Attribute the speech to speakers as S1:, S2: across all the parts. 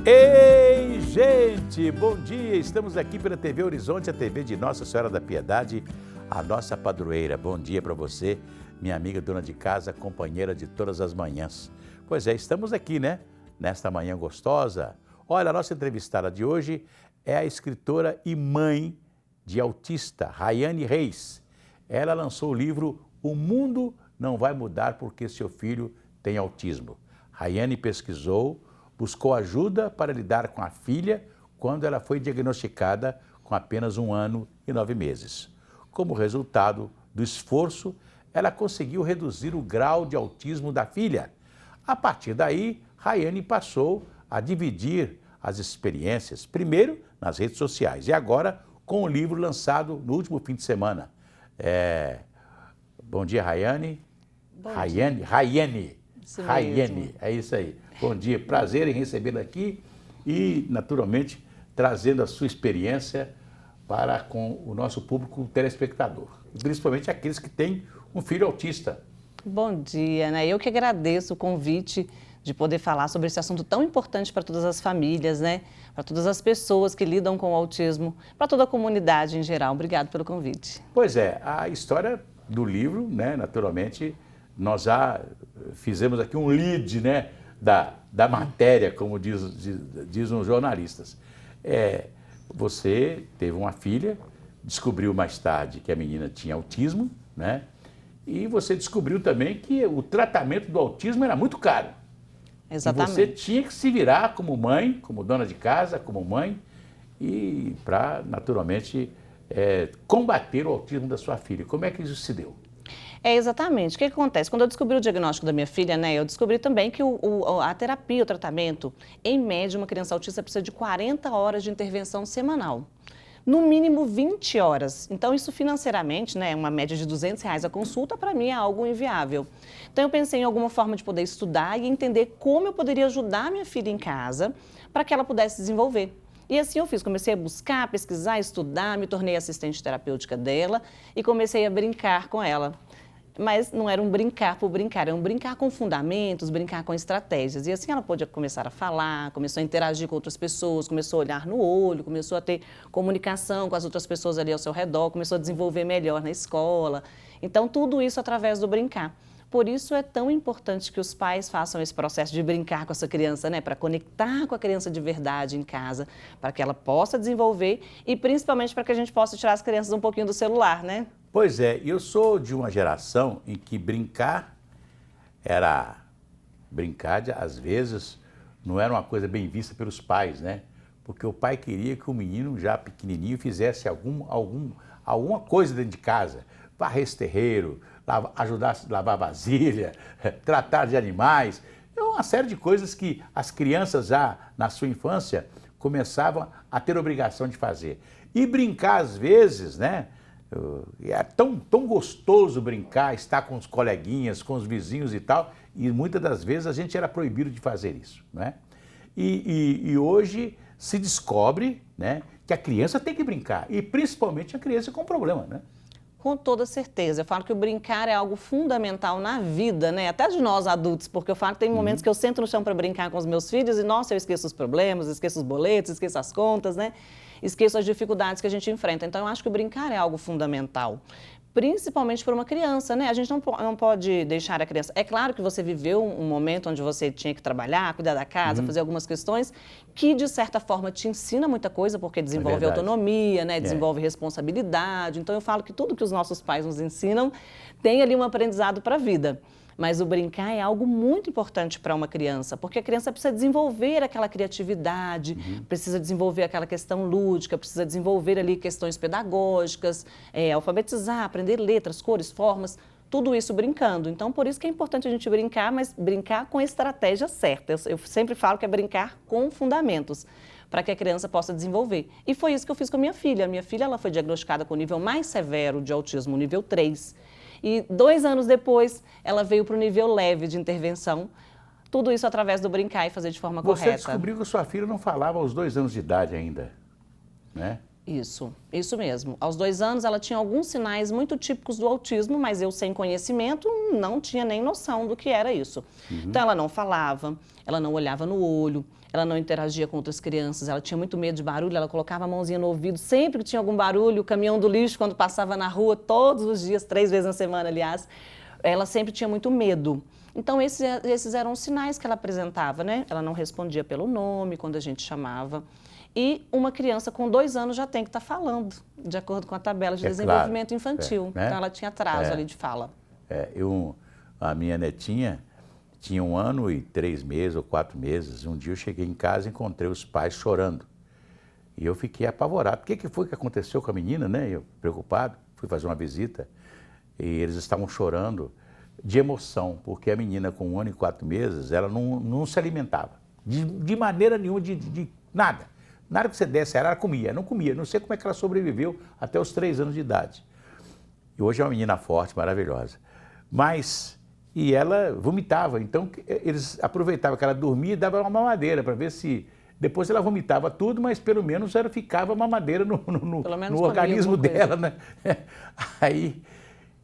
S1: Ei, gente, bom dia! Estamos aqui pela TV Horizonte, a TV de Nossa Senhora da Piedade, a nossa padroeira. Bom dia para você, minha amiga dona de casa, companheira de todas as manhãs. Pois é, estamos aqui, né? Nesta manhã gostosa. Olha, a nossa entrevistada de hoje é a escritora e mãe de autista, Rayane Reis. Ela lançou o livro O Mundo Não Vai Mudar Porque Seu Filho Tem Autismo. Rayane pesquisou, buscou ajuda para lidar com a filha quando ela foi diagnosticada com apenas 1 ano e 9 meses. Como resultado do esforço, ela conseguiu reduzir o grau de autismo da filha. A partir daí, Rayane passou a dividir as experiências, primeiro nas redes sociais e agora com o livro lançado no último fim de semana. Bom dia, Rayane. Rayane, é isso aí. Bom dia, prazer em recebê-la aqui e, naturalmente, trazendo a sua experiência para com o nosso público telespectador, principalmente aqueles que têm um filho autista.
S2: Bom dia, né? Eu que agradeço o convite de poder falar sobre esse assunto tão importante para todas as famílias, né? Para todas as pessoas que lidam com o autismo, para toda a comunidade em geral. Obrigado pelo convite.
S1: Pois é, a história do livro, né? Naturalmente, nós já fizemos aqui um lead, né? Da matéria, como dizem os jornalistas. Você teve uma filha, descobriu mais tarde que a menina tinha autismo, né? E você descobriu também que o tratamento do autismo era muito caro.
S2: Exatamente.
S1: E você tinha que se virar como mãe, como dona de casa, como mãe, e para, naturalmente, combater o autismo da sua filha. Como é que isso se deu?
S2: Exatamente. O que acontece? Quando eu descobri o diagnóstico da minha filha, né, eu descobri também que a terapia, o tratamento, em média, uma criança autista precisa de 40 horas de intervenção semanal. No mínimo 20 horas. Então, isso financeiramente, né, uma média de R$200 a consulta, para mim é algo inviável. Então, eu pensei em alguma forma de poder estudar e entender como eu poderia ajudar minha filha em casa para que ela pudesse desenvolver. E assim eu fiz, comecei a buscar, pesquisar, estudar, me tornei assistente terapêutica dela e comecei a brincar com ela. Mas não era um brincar por brincar, era um brincar com fundamentos, brincar com estratégias. E assim ela pôde começar a falar, começou a interagir com outras pessoas, começou a olhar no olho, começou a ter comunicação com as outras pessoas ali ao seu redor, começou a desenvolver melhor na escola. Então, tudo isso através do brincar. Por isso é tão importante que os pais façam esse processo de brincar com essa criança, né? Para conectar com a criança de verdade em casa, para que ela possa desenvolver e principalmente para que a gente possa tirar as crianças um pouquinho do celular, né?
S1: Pois é, eu sou de uma geração em que brincar, às vezes, não era uma coisa bem vista pelos pais, né? Porque o pai queria que o menino, já pequenininho, fizesse alguma coisa dentro de casa. Varresse terreiro, ajudasse a lavar vasilha, tratar de animais. É uma série de coisas que as crianças já, na sua infância, começavam a ter obrigação de fazer. E brincar, às vezes, né? É tão gostoso brincar, estar com os coleguinhas, com os vizinhos e tal, e muitas das vezes a gente era proibido de fazer isso, né? E hoje se descobre, né, que a criança tem que brincar, e principalmente a criança com problema, né?
S2: Com toda certeza. Eu falo que o brincar é algo fundamental na vida, né? Até de nós adultos, porque eu falo que tem momentos que eu sento no chão para brincar com os meus filhos e, nossa, eu esqueço os problemas, esqueço os boletos, esqueço as contas, né? Esqueço as dificuldades que a gente enfrenta. Então, eu acho que o brincar é algo fundamental, principalmente para uma criança, né? A gente não pode deixar a criança... É claro que você viveu um momento onde você tinha que trabalhar, cuidar da casa, fazer algumas questões que, de certa forma, te ensina muita coisa, porque desenvolve autonomia, né? Desenvolve responsabilidade. Então, eu falo que tudo que os nossos pais nos ensinam tem ali um aprendizado para a vida. Mas o brincar é algo muito importante para uma criança, porque a criança precisa desenvolver aquela criatividade, precisa desenvolver aquela questão lúdica, precisa desenvolver ali questões pedagógicas, alfabetizar, aprender letras, cores, formas, tudo isso brincando. Então, por isso que é importante a gente brincar, mas brincar com a estratégia certa. Eu sempre falo que é brincar com fundamentos, para que a criança possa desenvolver. E foi isso que eu fiz com a minha filha. A minha filha ela foi diagnosticada com o nível mais severo de autismo, nível 3. E 2 anos depois, ela veio para o nível leve de intervenção. Tudo isso através do brincar e fazer de forma correta.
S1: Você descobriu que sua filha não falava aos 2 anos de idade ainda, né?
S2: Isso mesmo. Aos 2 anos, ela tinha alguns sinais muito típicos do autismo, mas eu, sem conhecimento, não tinha nem noção do que era isso. Então, ela não falava, ela não olhava no olho, ela não interagia com outras crianças, ela tinha muito medo de barulho, ela colocava a mãozinha no ouvido sempre que tinha algum barulho, o caminhão do lixo quando passava na rua, todos os dias, 3 vezes na semana, aliás, ela sempre tinha muito medo. Então, esses eram os sinais que ela apresentava, né? Ela não respondia pelo nome quando a gente chamava. E uma criança com 2 anos já tem que estar falando, de acordo com a tabela de desenvolvimento infantil.
S1: né?
S2: Então, ela tinha atraso ali de fala.
S1: A minha netinha tinha 1 ano e 3 meses ou 4 meses. Um dia eu cheguei em casa e encontrei os pais chorando. E eu fiquei apavorado. O que foi que aconteceu com a menina, né? Eu, preocupado, fui fazer uma visita e eles estavam chorando de emoção, porque a menina com 1 ano e 4 meses, ela não se alimentava. De maneira nenhuma, de nada. Nada que você desse, ela comia, não comia. Não sei como é que ela sobreviveu até os 3 anos de idade. E hoje é uma menina forte, maravilhosa. Mas... E ela vomitava, então eles aproveitavam que ela dormia e davam uma mamadeira para ver se... Depois ela vomitava tudo, mas pelo menos ela ficava mamadeira no organismo dela, né? Aí,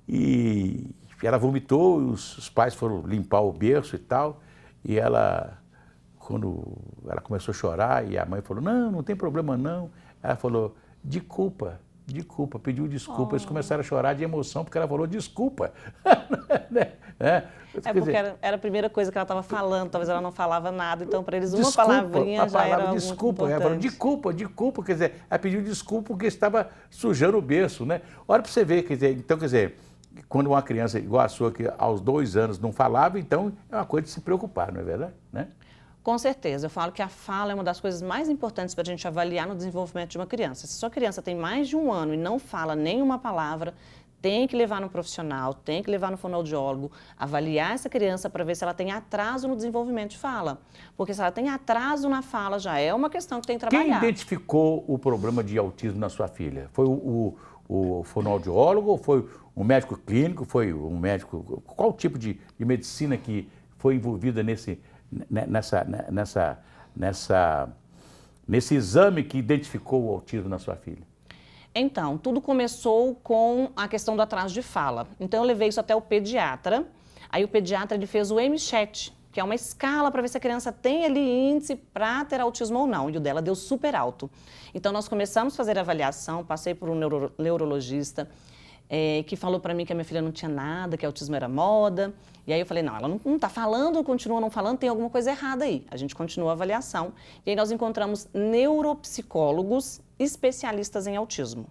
S1: e ela vomitou, os pais foram limpar o berço e tal, e ela, quando ela começou a chorar, e a mãe falou, não tem problema não. Ela falou, de culpa, pediu desculpa. Eles começaram a chorar de emoção porque ela falou desculpa.
S2: Porque era a primeira coisa que ela estava falando, talvez ela não falava nada, então para eles uma palavrinha já era
S1: desculpa,
S2: muito
S1: importante. Ela falou desculpa, quer dizer, ela pediu desculpa porque estava sujando o berço, né? Olha para você ver, quer dizer, então, quer dizer, quando uma criança igual a sua, que aos 2 anos não falava, então é uma coisa de se preocupar, não é verdade? Né?
S2: Com certeza, eu falo que a fala é uma das coisas mais importantes para a gente avaliar no desenvolvimento de uma criança. Se sua criança tem mais de 1 ano e não fala nenhuma palavra, tem que levar no profissional, tem que levar no fonoaudiólogo, avaliar essa criança para ver se ela tem atraso no desenvolvimento de fala. Porque se ela tem atraso na fala, já é uma questão que tem que trabalhar.
S1: Quem identificou o problema de autismo na sua filha? Foi o fonoaudiólogo ou foi um médico clínico? Foi um médico... Qual tipo de medicina que foi envolvida nesse exame que identificou o autismo na sua filha?
S2: Então, tudo começou com a questão do atraso de fala. Então, eu levei isso até o pediatra. Aí, o pediatra ele fez o MCHAT, que é uma escala para ver se a criança tem ali índice para ter autismo ou não. E o dela deu super alto. Então, nós começamos a fazer a avaliação, passei por um neurologista, que falou para mim que a minha filha não tinha nada, que autismo era moda. E aí eu falei, não, ela não está falando, continua não falando, tem alguma coisa errada aí. A gente continuou a avaliação. E aí nós encontramos neuropsicólogos especialistas em autismo.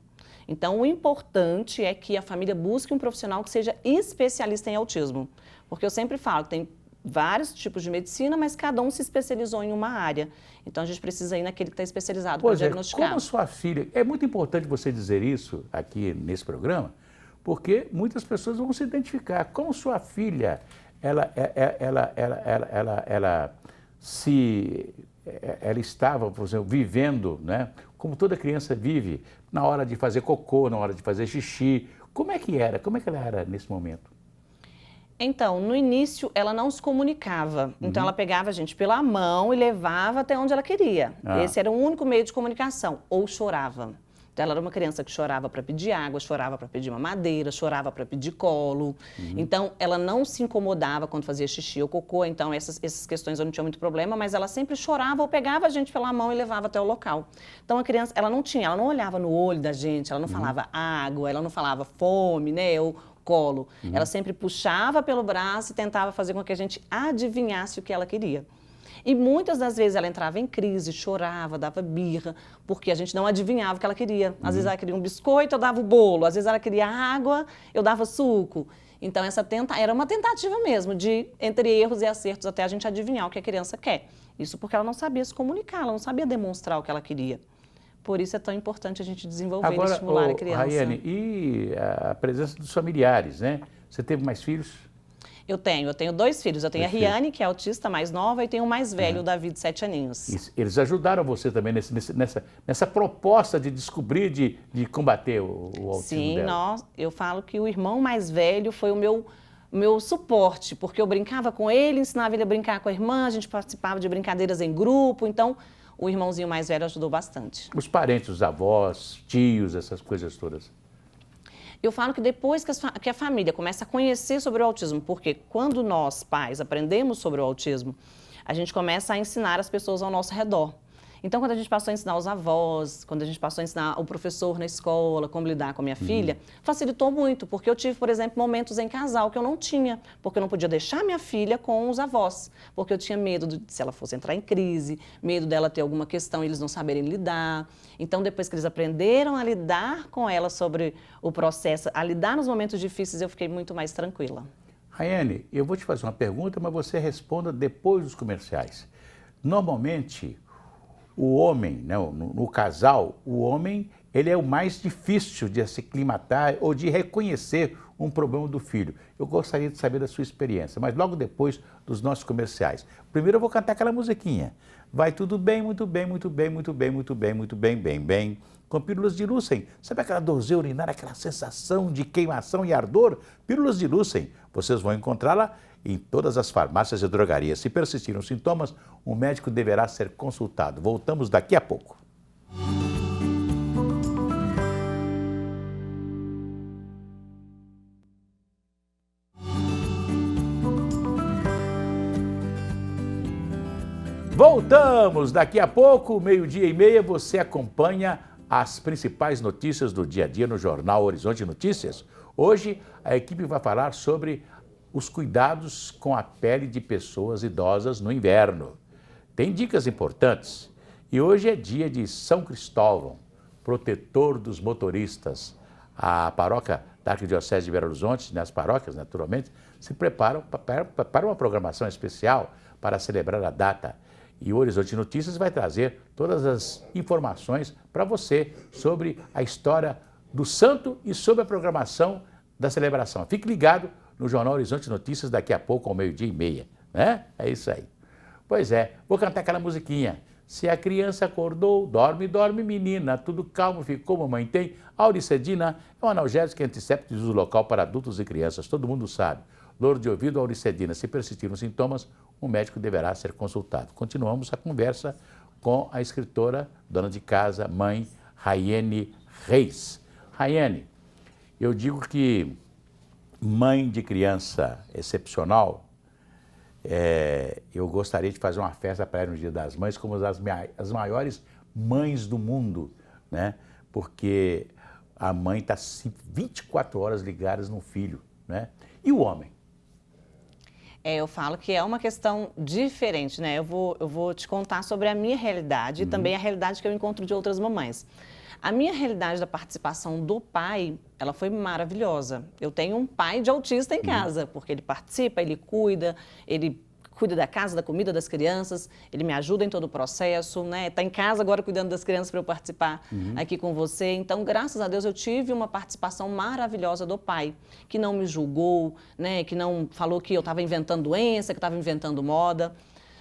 S2: Então, o importante é que a família busque um profissional que seja especialista em autismo. Porque eu sempre falo que tem vários tipos de medicina, mas cada um se especializou em uma área. Então, a gente precisa ir naquele que está especializado para diagnosticar.
S1: Como sua filha... É muito importante você dizer isso aqui nesse programa, porque muitas pessoas vão se identificar. Como sua filha, ela estava, por exemplo, vivendo, né? Como toda criança vive, na hora de fazer cocô, na hora de fazer xixi. Como é que era? Como é que ela era nesse momento?
S2: Então, no início, ela não se comunicava. Então, ela pegava a gente pela mão e levava até onde ela queria. Esse era o único meio de comunicação. Ou chorava. Então, ela era uma criança que chorava para pedir água, chorava para pedir mamadeira, chorava para pedir colo. Então, ela não se incomodava quando fazia xixi ou cocô. Então, essas questões eu não tinha muito problema, mas ela sempre chorava ou pegava a gente pela mão e levava até o local. Então, a criança, ela não olhava no olho da gente, ela não falava água, ela não falava fome, né, ou colo. Ela sempre puxava pelo braço e tentava fazer com que a gente adivinhasse o que ela queria. E muitas das vezes ela entrava em crise, chorava, dava birra, porque a gente não adivinhava o que ela queria. Às vezes ela queria um biscoito, eu dava o bolo. Às vezes ela queria água, eu dava suco. Então, era uma tentativa mesmo de, entre erros e acertos, até a gente adivinhar o que a criança quer. Isso porque ela não sabia se comunicar, ela não sabia demonstrar o que ela queria. Por isso é tão importante a gente desenvolver e estimular a criança.
S1: Raiane, e a presença dos familiares, né? Você teve mais filhos?
S2: Eu tenho 2 filhos. Eu tenho a Riane, que é autista, mais nova, e tenho o mais velho, o Davi, de 7 aninhos.
S1: Eles ajudaram você também nessa proposta de descobrir, de combater o autismo dela?
S2: Sim, eu falo que o irmão mais velho foi o meu suporte, porque eu brincava com ele, ensinava ele a brincar com a irmã, a gente participava de brincadeiras em grupo, então o irmãozinho mais velho ajudou bastante.
S1: Os parentes, os avós, tios, essas coisas todas?
S2: Eu falo que depois que a família começa a conhecer sobre o autismo, porque quando nós, pais, aprendemos sobre o autismo, a gente começa a ensinar as pessoas ao nosso redor. Então, quando a gente passou a ensinar os avós, quando a gente passou a ensinar o professor na escola, como lidar com a minha filha, facilitou muito, porque eu tive, por exemplo, momentos em casal que eu não tinha, porque eu não podia deixar minha filha com os avós, porque eu tinha medo de, se ela fosse entrar em crise, medo dela ter alguma questão e eles não saberem lidar. Então, depois que eles aprenderam a lidar com ela sobre o processo, a lidar nos momentos difíceis, eu fiquei muito mais tranquila.
S1: Rayane, eu vou te fazer uma pergunta, mas você responda depois dos comerciais. Normalmente, o homem, né, no casal, o homem ele é o mais difícil de se aclimatar ou de reconhecer um problema do filho. Eu gostaria de saber da sua experiência, mas logo depois dos nossos comerciais. Primeiro eu vou cantar aquela musiquinha. Vai tudo bem, muito bem, muito bem, muito bem, muito bem, muito bem, bem, bem. Com pílulas de Lúcen. Sabe aquela dorzinha urinária, aquela sensação de queimação e ardor? Pílulas de Lúcen. Vocês vão encontrá-la em todas as farmácias e drogarias. Se persistirem os sintomas, o médico deverá ser consultado. Voltamos daqui a pouco. Voltamos daqui a pouco, 12:30, você acompanha as principais notícias do dia a dia no Jornal Horizonte Notícias. Hoje a equipe vai falar sobre os cuidados com a pele de pessoas idosas no inverno. Tem dicas importantes e hoje é dia de São Cristóvão, protetor dos motoristas. A paróquia da Arquidiocese de Belo Horizonte, nas paróquias naturalmente, se preparam para uma programação especial para celebrar a data. E o Horizonte Notícias vai trazer todas as informações para você sobre a história do santo e sobre a programação da celebração. Fique ligado no Jornal Horizonte Notícias daqui a pouco, ao 12:30, né? É isso aí. Pois é, vou cantar aquela musiquinha. Se a criança acordou, dorme, dorme, menina, tudo calmo ficou, mamãe tem. Auricedina é um analgésico e antisséptico de uso local para adultos e crianças, todo mundo sabe. Dor de ouvido, auricedina. Se persistirem os sintomas, o médico deverá ser consultado. Continuamos a conversa com a escritora, dona de casa, mãe Rayane Reis. Rayane, eu digo que mãe de criança excepcional, eu gostaria de fazer uma festa para ela no Dia das Mães, como as maiores mães do mundo, né? Porque a mãe está 24 horas ligadas no filho, né? E o homem?
S2: Eu falo que é uma questão diferente, né? Eu vou te contar sobre a minha realidade e também a realidade que eu encontro de outras mamães. A minha realidade da participação do pai, ela foi maravilhosa. Eu tenho um pai de autista em casa, porque ele participa, ele cuida da casa, da comida das crianças, ele me ajuda em todo o processo, né? Está em casa agora cuidando das crianças para eu participar aqui com você. Então, graças a Deus, eu tive uma participação maravilhosa do pai, que não me julgou, né? Que não falou que eu estava inventando doença, que estava inventando moda.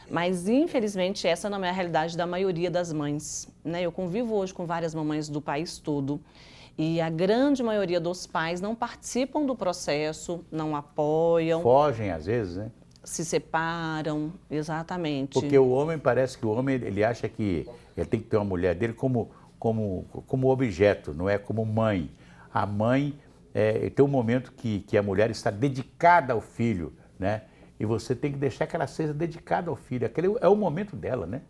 S2: Mas, infelizmente, essa não é a realidade da maioria das mães, né? Eu convivo hoje com várias mamães do país todo e a grande maioria dos pais não participam do processo, não apoiam.
S1: Fogem às vezes, né?
S2: Se separam, exatamente.
S1: Porque o homem, parece que o homem, ele acha que ele tem que ter uma mulher dele como objeto, não é como mãe. A mãe tem um momento que a mulher está dedicada ao filho, né? E você tem que deixar que ela seja dedicada ao filho. Aquele é o momento dela, né?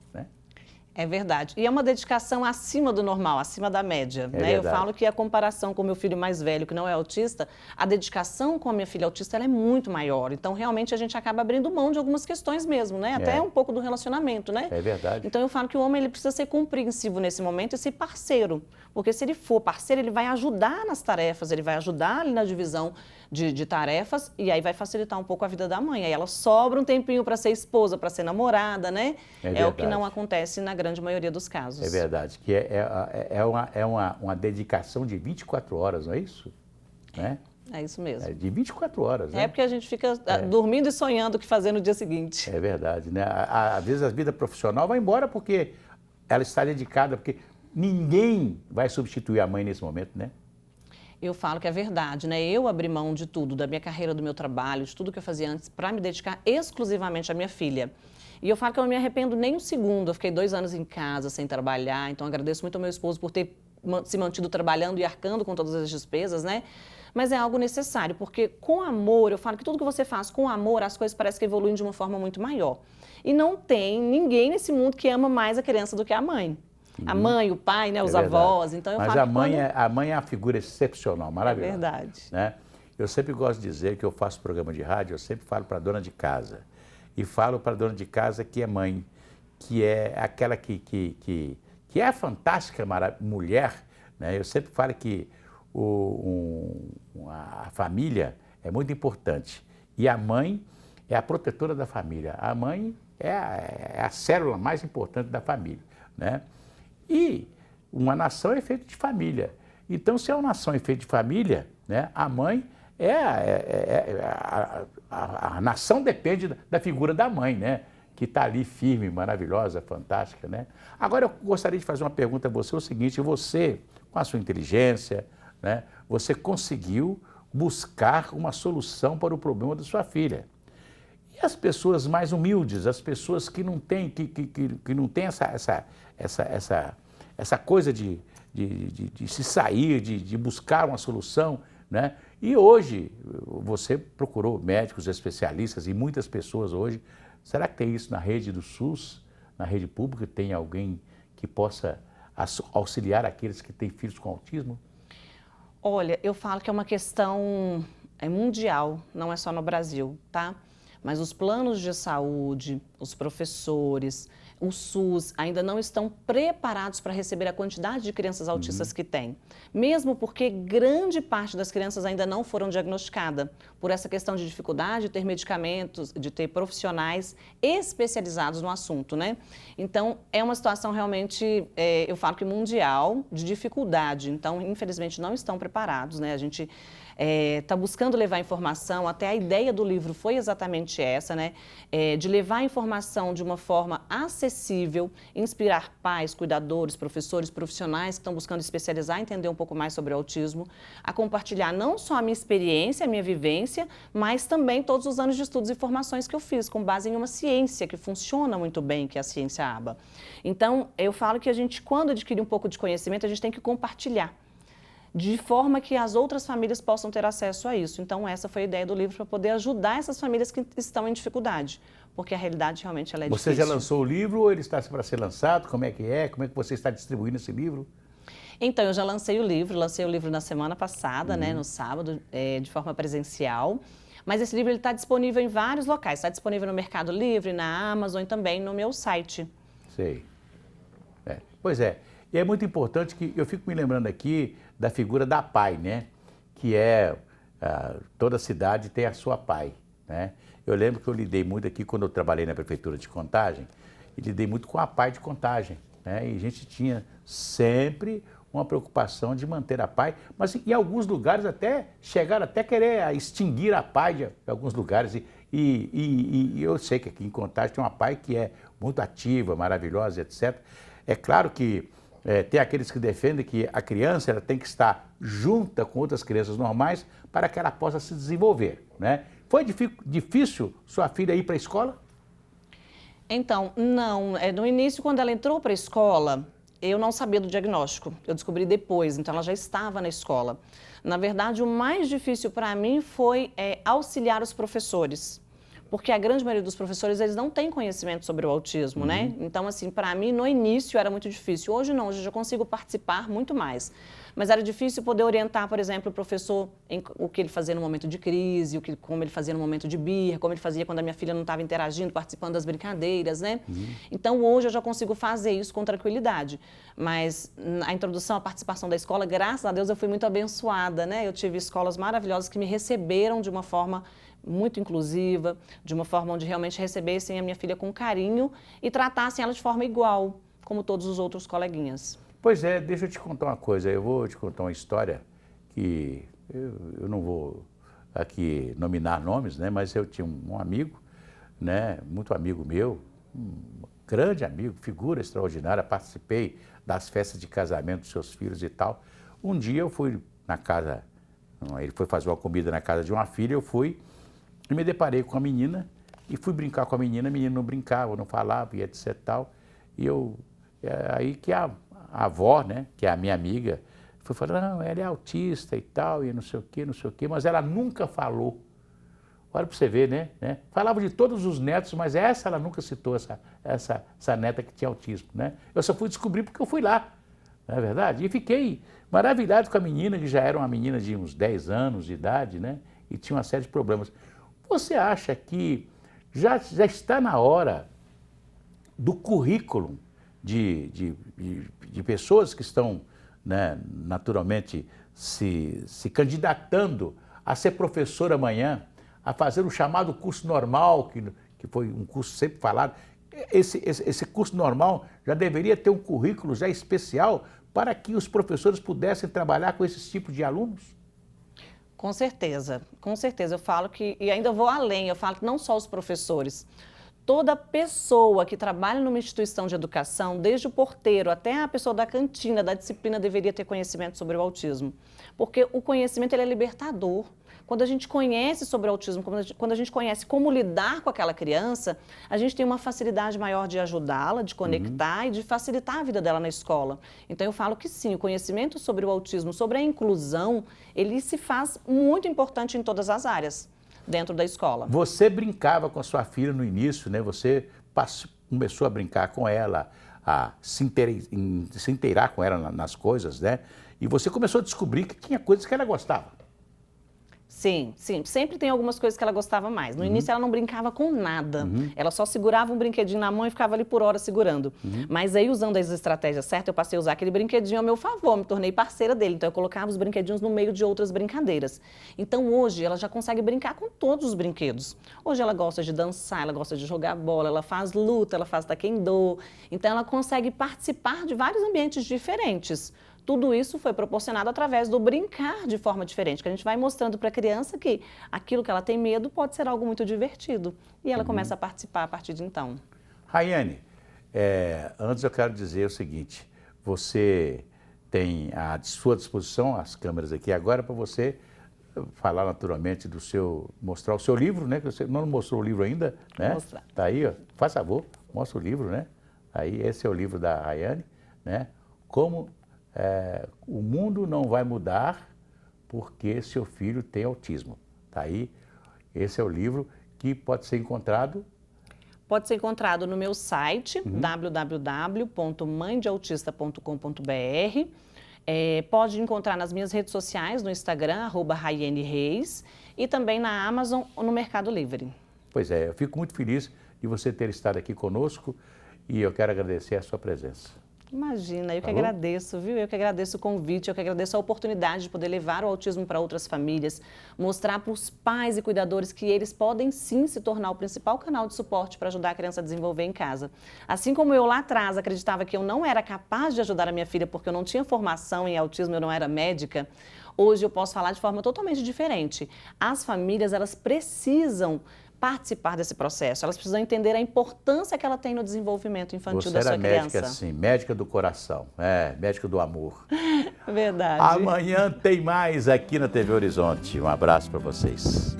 S2: É verdade. E é uma dedicação acima do normal, acima da média, né? Eu falo que a comparação com o meu filho mais velho, que não é autista, a dedicação com a minha filha autista ela é muito maior. Então, realmente, a gente acaba abrindo mão de algumas questões mesmo, né? Até um pouco do relacionamento, né?
S1: É verdade.
S2: Então, eu falo que o homem ele precisa ser compreensivo nesse momento e ser parceiro. Porque se ele for parceiro, ele vai ajudar nas tarefas, ele vai ajudar ali na divisão de tarefas e aí vai facilitar um pouco a vida da mãe. Aí ela sobra um tempinho para ser esposa, para ser namorada, né? É o que não acontece na grande maioria dos casos.
S1: É verdade, que uma dedicação de 24 horas, não é isso? Né?
S2: É isso mesmo.
S1: É de 24 horas, né?
S2: É porque a gente fica dormindo e sonhando o que fazer no dia seguinte.
S1: É verdade, né? Às vezes a vida profissional vai embora porque ela está dedicada, porque ninguém vai substituir a mãe nesse momento, né?
S2: Eu falo que é verdade, né? Eu abri mão de tudo, da minha carreira, do meu trabalho, de tudo que eu fazia antes, para me dedicar exclusivamente à minha filha. E eu falo que eu não me arrependo nem um segundo. Eu fiquei 2 anos em casa sem trabalhar, então agradeço muito ao meu esposo por ter se mantido trabalhando e arcando com todas as despesas, né? Mas é algo necessário, porque com amor, eu falo que tudo que você faz com amor, as coisas parecem que evoluem de uma forma muito maior. E não tem ninguém nesse mundo que ama mais a criança do que a mãe. A mãe, o pai, né, os avós. Então eu
S1: Mas
S2: falo
S1: a mãe é uma figura excepcional, maravilhosa.
S2: É verdade.
S1: Né? Eu sempre gosto de dizer que eu faço programa de rádio, eu sempre falo para a dona de casa. E falo para a dona de casa que é mãe, que é aquela que é a fantástica mulher. Né? Eu sempre falo que a família é muito importante. E a mãe é a protetora da família. A mãe é a célula mais importante da família. Né? E uma nação é feita de família. Então, se é uma nação é feita de família, né, a mãe a nação depende da figura da mãe, né, que está ali firme, maravilhosa, fantástica. Né? Agora, eu gostaria de fazer uma pergunta a você, o seguinte: você, com a sua inteligência, né, você conseguiu buscar uma solução para o problema da sua filha. E as pessoas mais humildes, as pessoas que não têm, que não têm essa coisa de se sair, de buscar uma solução, né? E hoje, você procurou médicos, especialistas e muitas pessoas hoje. Será que tem isso na rede do SUS, na rede pública? Tem alguém que possa auxiliar aqueles que têm filhos com autismo?
S2: Olha, eu falo que é uma questão mundial, não é só no Brasil, tá? Mas os planos de saúde, os professores, o SUS ainda não estão preparados para receber a quantidade de crianças autistas que tem. Mesmo porque grande parte das crianças ainda não foram diagnosticadas por essa questão de dificuldade de ter medicamentos, de ter profissionais especializados no assunto, né? Então, é uma situação realmente, eu falo que mundial, de dificuldade. Então, infelizmente, não estão preparados, né? A gente está buscando levar informação, até a ideia do livro foi exatamente essa, né? De levar a informação de uma forma acessível, inspirar pais, cuidadores, professores, profissionais que estão buscando especializar, entender um pouco mais sobre o autismo, a compartilhar não só a minha experiência, a minha vivência, mas também todos os anos de estudos e formações que eu fiz, com base em uma ciência que funciona muito bem, que é a ciência ABA. Então, eu falo que a gente, quando adquire um pouco de conhecimento, a gente tem que compartilhar, de forma que as outras famílias possam ter acesso a isso. Então, essa foi a ideia do livro, para poder ajudar essas famílias que estão em dificuldade, porque a realidade realmente ela é
S1: difícil. Você já lançou o livro ou ele está para ser lançado? Como é que é? Como é que você está distribuindo esse livro?
S2: Então, eu já lancei o livro na semana passada, né, no sábado, de forma presencial. Mas esse livro está disponível em vários locais. Está disponível no Mercado Livre, na Amazon e também no meu site.
S1: Sei. Pois é. E é muito importante que eu fico me lembrando aqui da figura da PAI, né? Que toda cidade tem a sua PAI, né? Eu lembro que eu lidei muito aqui quando eu trabalhei na prefeitura de Contagem, e lidei muito com a PAI de Contagem, né? E a gente tinha sempre uma preocupação de manter a PAI, mas em alguns lugares chegaram até querer extinguir a PAI de alguns lugares. E eu sei que aqui em Contagem tem uma PAI que é muito ativa, maravilhosa, etc. É claro que tem aqueles que defendem que a criança ela tem que estar junta com outras crianças normais para que ela possa se desenvolver, né? Foi difícil sua filha ir para a escola?
S2: Então, não. No início, quando ela entrou para a escola, eu não sabia do diagnóstico. Eu descobri depois, então ela já estava na escola. Na verdade, o mais difícil para mim foi auxiliar os professores. Porque a grande maioria dos professores, eles não têm conhecimento sobre o autismo, né? Então, assim, para mim, no início era muito difícil. Hoje não, hoje eu já consigo participar muito mais. Mas era difícil poder orientar, por exemplo, o professor em o que ele fazia no momento de crise, como ele fazia no momento de birra, como ele fazia quando a minha filha não estava interagindo, participando das brincadeiras, né? Então, hoje eu já consigo fazer isso com tranquilidade. Mas a introdução, a participação da escola, graças a Deus, eu fui muito abençoada, né? Eu tive escolas maravilhosas que me receberam de uma forma muito inclusiva, de uma forma onde realmente recebessem a minha filha com carinho e tratassem ela de forma igual, como todos os outros coleguinhas.
S1: Pois é, deixa eu te contar uma coisa. Eu vou te contar uma história que eu não vou aqui nominar nomes, né? Mas eu tinha um amigo, né? Muito amigo meu, um grande amigo, figura extraordinária. Participei das festas de casamento dos seus filhos e tal. Um dia eu fui na casa, ele foi fazer uma comida na casa de uma filha, eu fui e me deparei com a menina e fui brincar com a menina não brincava, não falava e etc e tal. E aí que a avó, né, que é a minha amiga, foi falar, não, ela é autista e tal, e não sei o quê, mas ela nunca falou. Olha para você ver, né? Falava de todos os netos, mas essa ela nunca citou, essa neta que tinha autismo, né? Eu só fui descobrir porque eu fui lá, não é verdade? E fiquei maravilhado com a menina, que já era uma menina de uns 10 anos de idade, né? E tinha uma série de problemas. Você acha que já está na hora do currículo de pessoas que estão, né, naturalmente se candidatando a ser professor amanhã, a fazer o chamado curso normal, que foi um curso sempre falado? Esse curso normal já deveria ter um currículo já especial para que os professores pudessem trabalhar com esses tipos de alunos?
S2: Com certeza, com certeza. Eu falo que, e ainda vou além, eu falo que não só os professores, toda pessoa que trabalha numa instituição de educação, desde o porteiro até a pessoa da cantina, da disciplina, deveria ter conhecimento sobre o autismo. Porque o conhecimento ele é libertador. Quando a gente conhece sobre o autismo, quando a gente conhece como lidar com aquela criança, a gente tem uma facilidade maior de ajudá-la, de conectar e de facilitar a vida dela na escola. Então eu falo que sim, o conhecimento sobre o autismo, sobre a inclusão, ele se faz muito importante em todas as áreas dentro da escola.
S1: Você brincava com a sua filha no início, né? Você começou a brincar com ela, a se inteirar com ela nas coisas, né? E você começou a descobrir que tinha coisas que ela gostava.
S2: Sim, sim. Sempre tem algumas coisas que ela gostava mais. No início ela não brincava com nada. Ela só segurava um brinquedinho na mão e ficava ali por hora segurando. Mas aí, usando as estratégias certas, eu passei a usar aquele brinquedinho ao meu favor, me tornei parceira dele. Então eu colocava os brinquedinhos no meio de outras brincadeiras. Então hoje ela já consegue brincar com todos os brinquedos. Hoje ela gosta de dançar, ela gosta de jogar bola, ela faz luta, ela faz taekwondo. Então ela consegue participar de vários ambientes diferentes. Tudo isso foi proporcionado através do brincar de forma diferente, que a gente vai mostrando para a criança que aquilo que ela tem medo pode ser algo muito divertido. E ela começa a participar a partir de então.
S1: Raiane, antes eu quero dizer o seguinte, você tem à sua disposição as câmeras aqui agora para você falar naturalmente mostrar o seu livro, né? Que você não mostrou o livro ainda, né?
S2: Vou mostrar.
S1: Tá aí, ó, faz favor, mostra o livro, né? Aí, esse é o livro da Raiane, né? Como o mundo não vai mudar porque seu filho tem autismo. Tá aí, esse é o livro que pode ser encontrado.
S2: Pode ser encontrado no meu site, www.mãedeautista.com.br. Pode encontrar nas minhas redes sociais, no Instagram, @Raiane Reis, e também na Amazon ou no Mercado Livre.
S1: Pois é, eu fico muito feliz de você ter estado aqui conosco e eu quero agradecer a sua presença.
S2: Imagina, eu que agradeço, viu? Eu que agradeço o convite, eu que agradeço a oportunidade de poder levar o autismo para outras famílias, mostrar para os pais e cuidadores que eles podem sim se tornar o principal canal de suporte para ajudar a criança a desenvolver em casa. Assim como eu lá atrás acreditava que eu não era capaz de ajudar a minha filha porque eu não tinha formação em autismo, eu não era médica, hoje eu posso falar de forma totalmente diferente. As famílias, elas precisam participar desse processo, elas precisam entender a importância que ela tem no desenvolvimento infantil da sua criança.
S1: Você era médica, sim, médica do coração, médica do amor.
S2: Verdade.
S1: Amanhã tem mais aqui na TV Horizonte. Um abraço para vocês.